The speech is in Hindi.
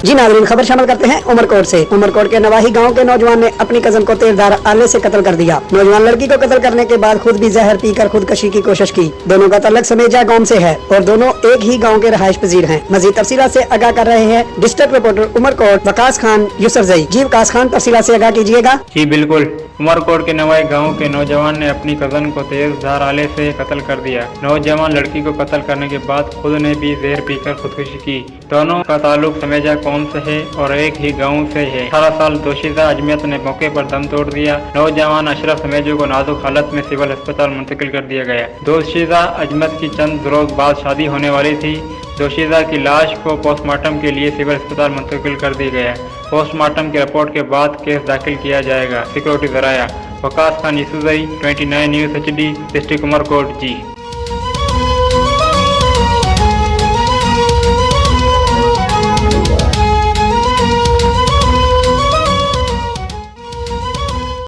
जी नाज़रीन, खबर शामिल करते हैं उमरकोट से। उमरकोट के नवाही गांव के नौजवान ने अपनी कजन को तेजधार आले से कत्ल कर दिया। नौजवान लड़की को कत्ल करने के बाद खुद भी जहर पीकर खुदकशी की कोशिश की। दोनों का तल्लक समेजा गांव से है और दोनों एक ही गांव के रहायश पजीर हैं। मजीद तफसीलात से आगाह कर रहे हैं डिस्ट्रिक्ट रिपोर्टर उमरकोट वकास खान यूसुफजई। जी वकास खान, तफसीलात से आगाह कीजिएगा। जी बिल्कुल। उमरकोट के नवाई गांव के नौजवान ने अपनी कजन को तेजधार आले से कत्ल कर दिया। नौजवान लड़की को कत्ल करने के बाद खुद ने भी जहर पीकर खुदकुशी की। दोनों का ताल्लुक समेजा कौम से है और एक ही गांव से है। 18 साल दोशीदा अजमियत ने मौके पर दम तोड़ दिया। नौजवान अशरफ समेजो को नाजुक हालत में सिविल अस्पताल मुंतकिल कर दिया गया। दोशीदा अजमियत की चंद रोज बाद शादी होने वाली थी। दोशीदा की लाश को पोस्टमार्टम के लिए सिविल अस्पताल मुंतकिल कर दिया गया। पोस्टमार्टम की रिपोर्ट के बाद केस दाखिल किया जाएगा। सिक्योरिटी जराया Waqas Khan Yousafzai, 29 news HD, district Umerkot. जी।